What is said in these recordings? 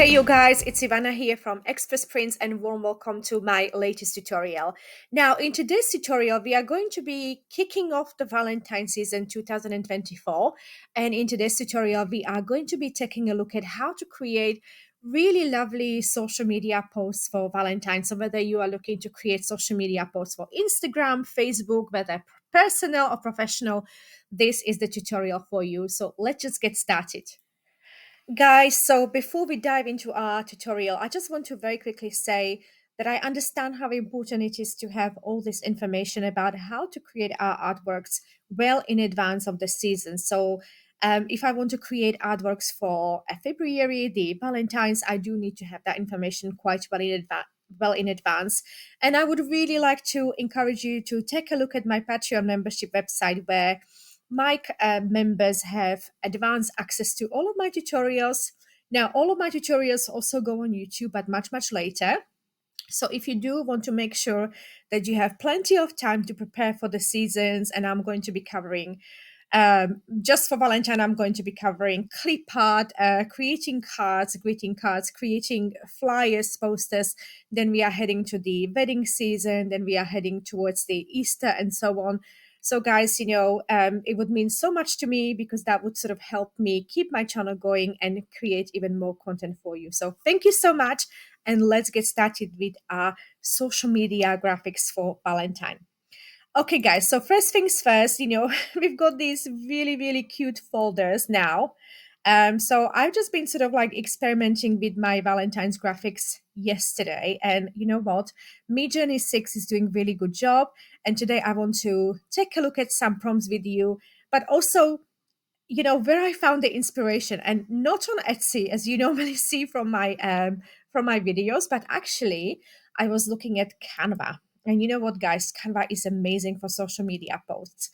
Hey you guys, it's Ivana here from Express Prints and warm welcome to my latest tutorial. Now in today's tutorial we are going to be kicking off the Valentine season 2024, and in today's tutorial we are going to be taking a look at how to create really lovely social media posts for Valentine. So whether you are looking to create social media posts for Instagram, Facebook, whether personal or professional, this is the tutorial for you. So let's just get started. Guys, so before we dive into our tutorial, I just want to very quickly say that I understand how important it is to have all this information about how to create our artworks well in advance of the season. So if I want to create artworks for February, the Valentines, I do need to have that information quite well in advance. And I would really like to encourage you to take a look at my Patreon membership website, where my members have advanced access to all of my tutorials. Now, all of my tutorials also go on YouTube, but much later. So if you do want to make sure that you have plenty of time to prepare for the seasons, and I'm going to be covering, just for Valentine, I'm going to be covering clip art, creating cards, greeting cards, creating flyers, posters. Then we are heading to the wedding season. Then we are heading towards the Easter and so on. So guys, it would mean so much to me, because that would sort of help me keep my channel going and create even more content for you. So thank you so much. And let's get started with our social media graphics for Valentine. Okay, guys, so first things first, we've got these really cute folders now. So I've just been sort of like experimenting with my Valentine's graphics yesterday, and you know what? Midjourney V6 is doing really good job. And today I want to take a look at some prompts with you, but also, where I found the inspiration, and not on Etsy as you normally see from my videos, but actually I was looking at Canva. And you know what, guys? Canva is amazing for social media posts.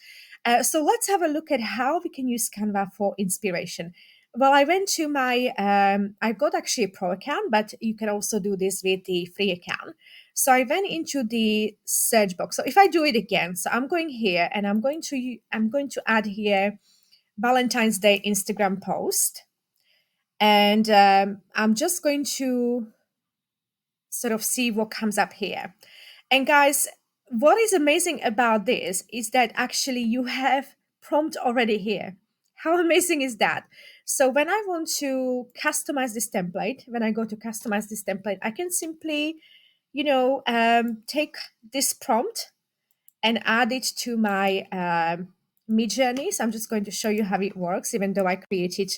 So let's have a look at how we can use Canva for inspiration. Well, I went to I've got actually a pro account, but you can also do this with the free account. So I went into the search box. So if I do it again, so I'm going here and I'm going to add here Valentine's Day Instagram post. And I'm just going to sort of see what comes up here. And guys, what is amazing about this is that actually you have prompt already here. How amazing is that? So when I want to customize this template, when I go to customize this template, I can simply, take this prompt and add it to my Midjourney. So I'm just going to show you how it works, even though I created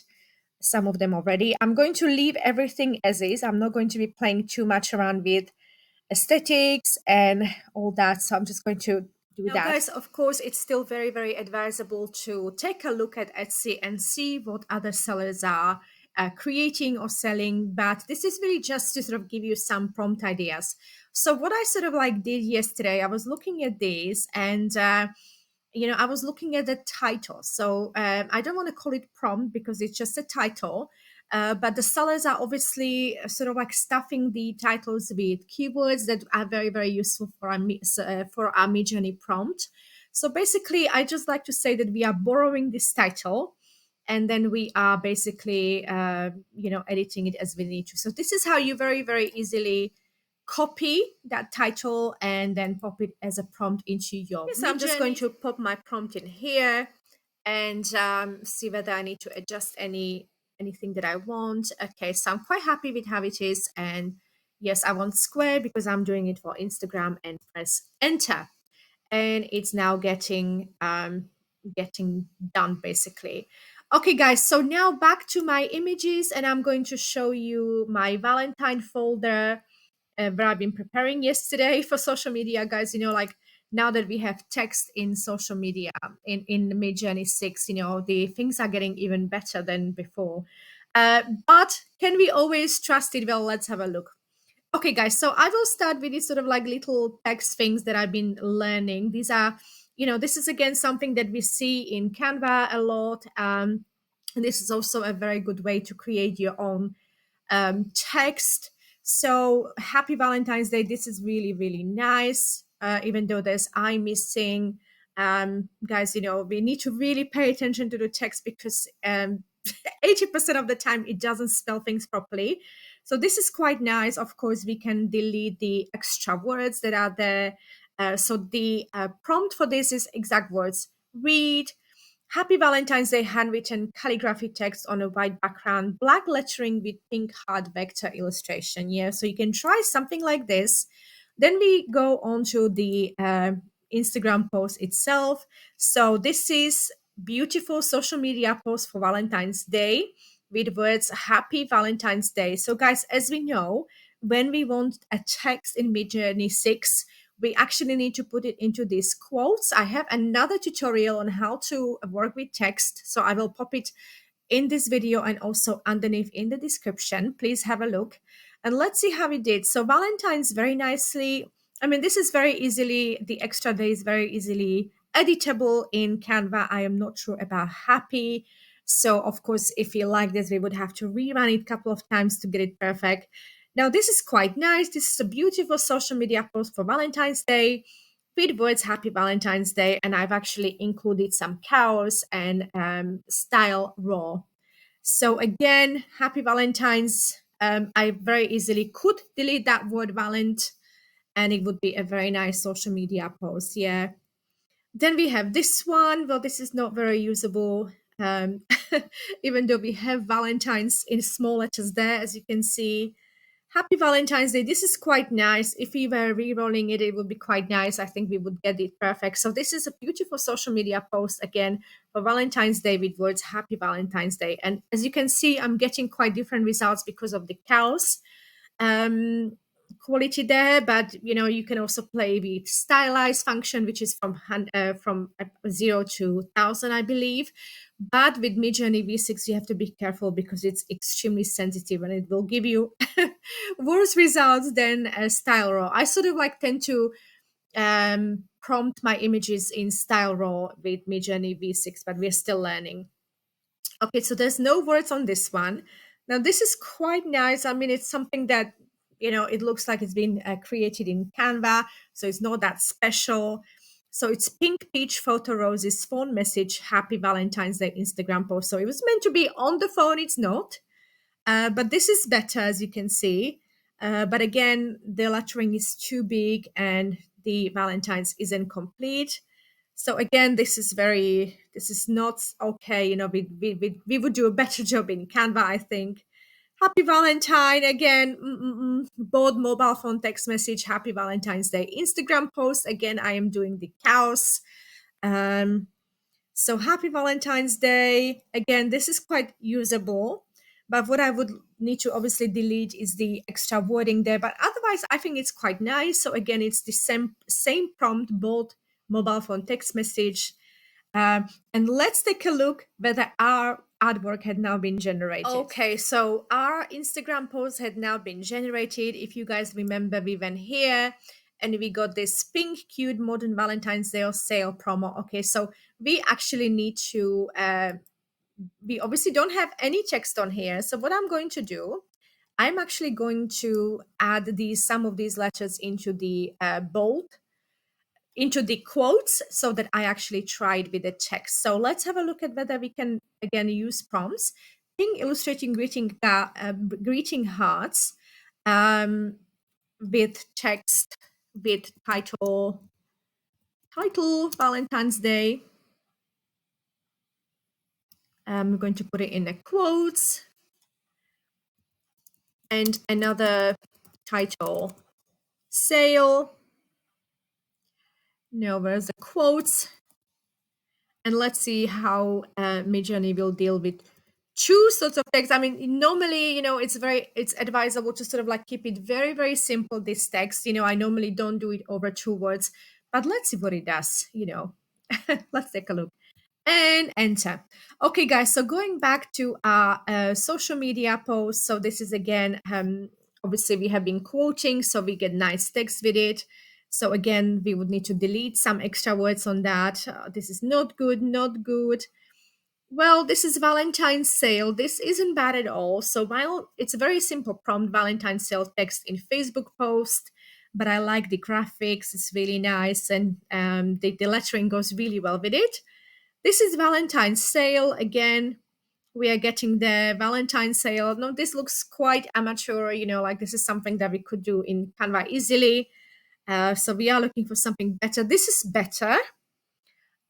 some of them already. I'm going to leave everything as is. I'm not going to be playing too much around with aesthetics and all that. So I'm just going to do that. Guys, of course, it's still very advisable to take a look at Etsy and see what other sellers are creating or selling. But this is really just to sort of give you some prompt ideas. So what I sort of like did yesterday, I was looking at these and I was looking at the title. So I don't want to call it prompt because it's just a title. But the sellers are obviously sort of like stuffing the titles with keywords that are very useful for our Midjourney prompt. So basically, I just like to say that we are borrowing this title, and then we are basically, editing it as we need to. So this is how you very easily copy that title and then pop it as a prompt into your Midjourney. I'm just going to pop my prompt in here and see whether I need to adjust anything that I want. Okay, so I'm quite happy with how it is. And yes, I want square because I'm doing it for Instagram, and press enter. And it's now getting done basically. Okay, guys, so now back to my images, and I'm going to show you my Valentine folder where I've been preparing yesterday for social media, guys. Now that we have text in social media in Midjourney 6, the things are getting even better than before. But can we always trust it? Well, let's have a look. Okay, guys, so I will start with these sort of like little text things that I've been learning. These are, this is again something that we see in Canva a lot. And this is also a very good way to create your own text. So happy Valentine's Day. This is really nice. Even though there's I missing. Guys, we need to really pay attention to the text because 80% of the time it doesn't spell things properly. So this is quite nice. Of course, we can delete the extra words that are there. So the prompt for this is exact words. Read, Happy Valentine's Day handwritten calligraphy text on a white background, black lettering with pink heart vector illustration. Yeah, so you can try something like this. Then we go on to the Instagram post itself. So this is beautiful social media post for Valentine's Day with words Happy Valentine's Day. So guys, as we know, when we want a text in Midjourney 6, we actually need to put it into these quotes. I have another tutorial on how to work with text, so I will pop it in this video and also underneath in the description. Please have a look and let's see how we did. So Valentine's very nicely, I mean, this is very easily, the extra day is very easily editable in Canva. I am not sure about happy. So of course, if you like this, we would have to rerun it a couple of times to get it perfect. Now, this is quite nice. This is a beautiful social media post for Valentine's Day with words Happy Valentine's Day. And I've actually included some cows and style raw. So again, Happy Valentine's. I very easily could delete that word Valent and it would be a very nice social media post. Yeah. Then we have this one. Well, this is not very usable. Um, even though we have Valentine's in small letters there, as you can see. Happy Valentine's Day. This is quite nice. If we were re-rolling it, it would be quite nice. I think we would get it perfect. So this is a beautiful social media post again for Valentine's Day with words Happy Valentine's Day. And as you can see, I'm getting quite different results because of the cows quality there, but you know, you can also play with stylized function, which is from 0 to 1000, I believe. But with Midjourney V6, you have to be careful because it's extremely sensitive and it will give you worse results than Style Raw. I sort of like tend to prompt my images in Style Raw with Midjourney V6, but we're still learning. Okay, so there's no words on this one. Now, this is quite nice. I mean, it's something that, you know, it looks like it's been created in Canva, so it's not that special. So it's Pink Peach Photo Roses phone message, Happy Valentine's Day Instagram post. So it was meant to be on the phone, it's not. But this is better, as you can see. But again, the lettering is too big and the Valentine's isn't complete. So again, this is not okay. You know, we would do a better job in Canva, I think. Happy Valentine again. Bold mobile phone text message. Happy Valentine's Day. Instagram post again. I am doing the cows. So happy Valentine's Day. Again, this is quite usable. But what I would need to obviously delete is the extra wording there. But otherwise, I think it's quite nice. So again, it's the same prompt, bold mobile phone text message. And let's take a look whether our artwork had now been generated. Okay, so our Instagram post had now been generated. If you guys remember, we went here and we got this pink, cute, modern Valentine's Day sale promo. Okay, so we actually need to, we obviously don't have any text on here. So what I'm going to do, I'm actually going to add some of these letters into the bold, into the quotes so that I actually tried with the text. So let's have a look at whether we can again use prompts. Ping illustrating greeting hearts with text with title Valentine's Day. I'm going to put it in the quotes and another title sale. Now where's the quotes? And let's see how Midjourney will deal with two sorts of text. I mean, normally, you know, it's advisable to sort of like keep it very, very simple, this text. You know, I normally don't do it over 2 words, but let's see what it does, you know. Let's take a look. And enter. Okay, guys, so going back to our social media post. So this is again, obviously we have been quoting, so we get nice text with it. So again, we would need to delete some extra words on that. This is not good, not good. Well, this is Valentine's sale. This isn't bad at all. So while it's a very simple prompt, Valentine's sale text in Facebook post, but I like the graphics. It's really nice. And the lettering goes really well with it. This is Valentine's sale again We are getting the Valentine sale. No, this looks quite amateur, like this is something that we could do in Canva easily. So we are looking for something better. This is better.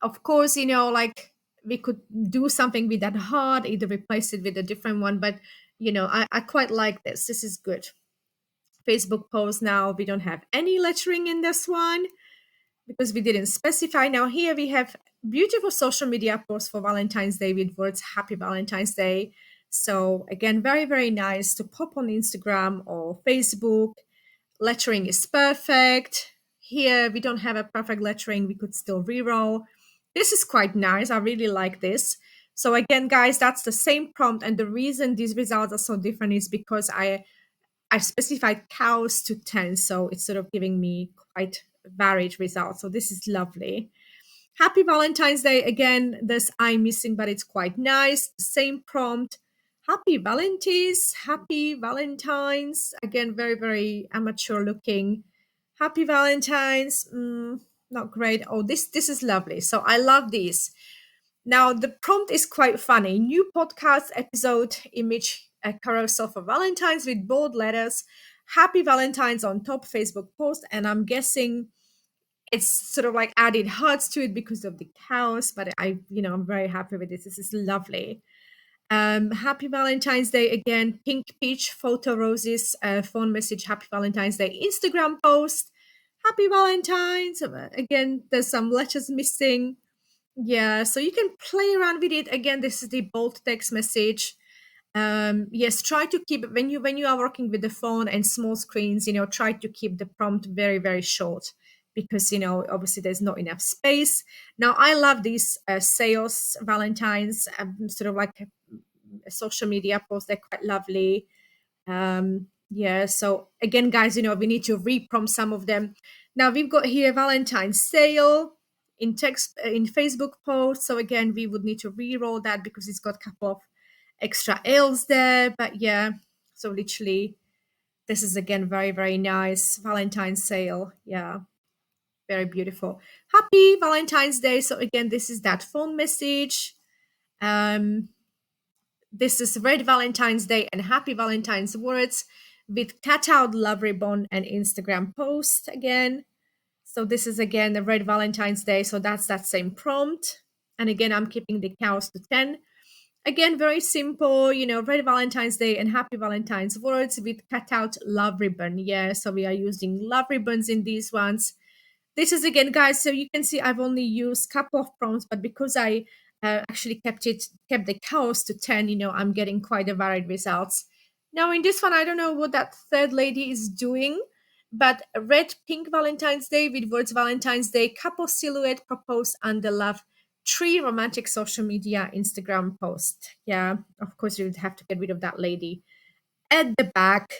Of course, like we could do something with that heart, either replace it with a different one, but I quite like this. This is good. Facebook post now, we don't have any lettering in this one because we didn't specify. Now here we have beautiful social media posts for Valentine's Day with words Happy Valentine's Day. So again, very, very nice to pop on Instagram or Facebook. Lettering is perfect. Here we don't have a perfect lettering. We could still reroll. This is quite nice. I really like this. So again, guys, that's the same prompt. And the reason these results are so different is because I've specified cows to 10. So it's sort of giving me quite varied results. So this is lovely. Happy Valentine's Day. Again, this I'm missing, but it's quite nice. Same prompt. Happy Valentines. Happy Valentines. Again, very, very amateur looking. Happy Valentines. Not great. Oh, this is lovely. So I love these. Now, the prompt is quite funny. New podcast episode image carousel for Valentine's with bold letters. Happy Valentine's on top Facebook post. And I'm guessing it's sort of like added hearts to it because of the cows. But I'm very happy with this. This is lovely. Happy Valentine's Day again. Pink peach photo roses phone message. Happy Valentine's Day Instagram post. Happy Valentine's. Again, there's some letters missing. Yeah, so you can play around with it. Again, this is the bold text message. Yes, try to keep when you are working with the phone and small screens, try to keep the prompt very, very short because obviously there's not enough space. Now I love these sales Valentines, sort of like a social media posts. They're quite lovely. Yeah, so again, guys, we need to reprompt some of them. Now we've got here Valentine's sale in text in Facebook post. So again, we would need to re-roll that because it's got a couple of extra L's there. But yeah, so literally, this is again very, very nice Valentine's sale. Yeah, very beautiful. Happy Valentine's Day. So again, this is that phone message. This is Red Valentine's Day and Happy Valentine's words with cut out love ribbon and Instagram post again. So this is again the Red Valentine's Day. So that's that same prompt. And again, I'm keeping the cows to 10. Again, very simple, Red Valentine's Day and Happy Valentine's words with cut out love ribbon. Yeah, so we are using love ribbons in these ones. This is again, guys, so you can see I've only used a couple of prompts, but because I actually kept the cows to 10, I'm getting quite a varied results. Now in this one, I don't know what that third lady is doing, but red pink Valentine's Day with words Valentine's Day, couple silhouette proposed under love, 3 romantic social media Instagram post. Yeah, of course you would have to get rid of that lady at the back.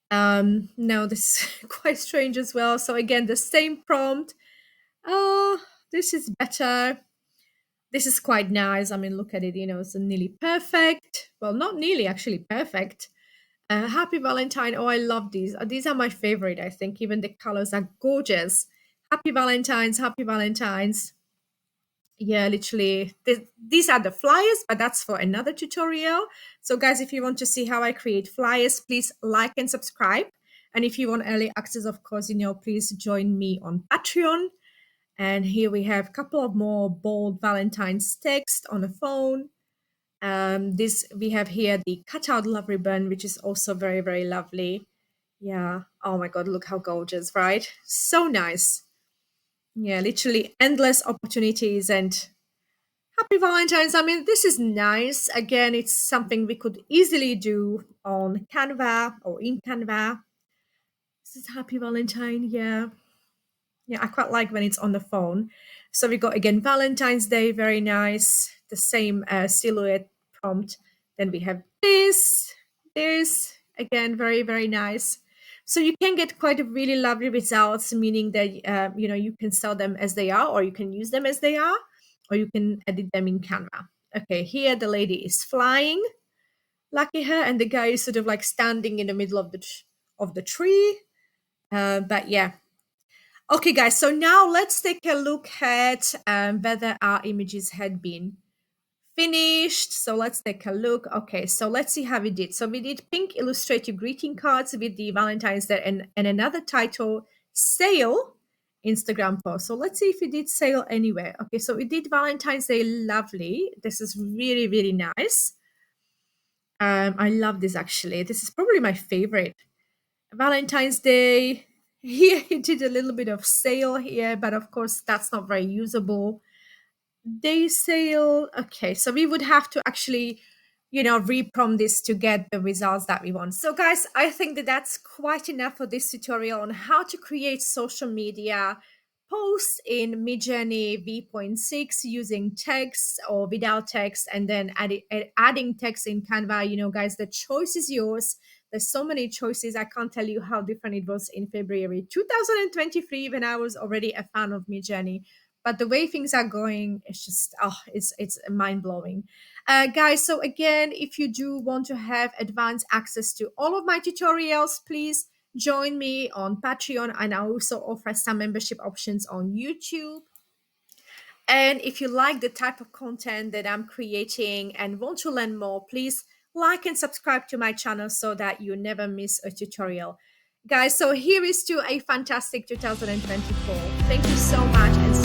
No, this is quite strange as well. So again, the same prompt. Oh, this is better. This is quite nice. I mean, look at it, it's nearly perfect. Well, not nearly, actually perfect. Happy Valentine. Oh, I love these. These are my favorite, I think. Even the colors are gorgeous. Happy Valentine's, happy Valentine's. Yeah, literally, these are the flyers, but that's for another tutorial. So guys, if you want to see how I create flyers, please like and subscribe. And if you want early access, of course, please join me on Patreon. And here we have a couple of more bold Valentine's text on the phone. This we have here the cutout love ribbon, which is also very, very lovely. Yeah. Oh my God, look how gorgeous, right? So nice. Yeah, literally endless opportunities and happy Valentine's. I mean, this is nice. Again, it's something we could easily do on Canva or in Canva. This is happy Valentine. Yeah. Yeah, I quite like when it's on the phone. So we got again Valentine's Day, very nice. The same silhouette prompt. Then we have this again, very, very nice. So you can get quite a really lovely results, meaning that you can sell them as they are, or you can use them as they are, or you can edit them in Canva. Okay, here the lady is flying, lucky her, and the guy is sort of like standing in the middle of the tree. But yeah. Okay, guys, so now let's take a look at whether our images had been finished. So let's take a look. Okay, so let's see how we did. So we did pink illustrated greeting cards with the Valentine's Day and another title, sale Instagram post. So let's see if we did sale anywhere. Okay, so we did Valentine's Day, lovely. This is really, really nice. I love this actually. This is probably my favorite. Valentine's Day. Here he did a little bit of sale here, but of course that's not very usable. Day sale. Okay, so we would have to actually, reprompt this to get the results that we want. So guys, I think that that's quite enough for this tutorial on how to create social media posts in Midjourney V6 using text or without text, and then adding text in Canva. Guys, the choice is yours. There's so many choices. I can't tell you how different it was in February 2023 when I was already a fan of Midjourney. But the way things are going, it's just it's mind blowing, guys. So again, if you do want to have advanced access to all of my tutorials, please join me on Patreon, and I also offer some membership options on YouTube. And if you like the type of content that I'm creating and want to learn more, please like and subscribe to my channel so that you never miss a tutorial. Guys, so here is to a fantastic 2024. Thank you so much, and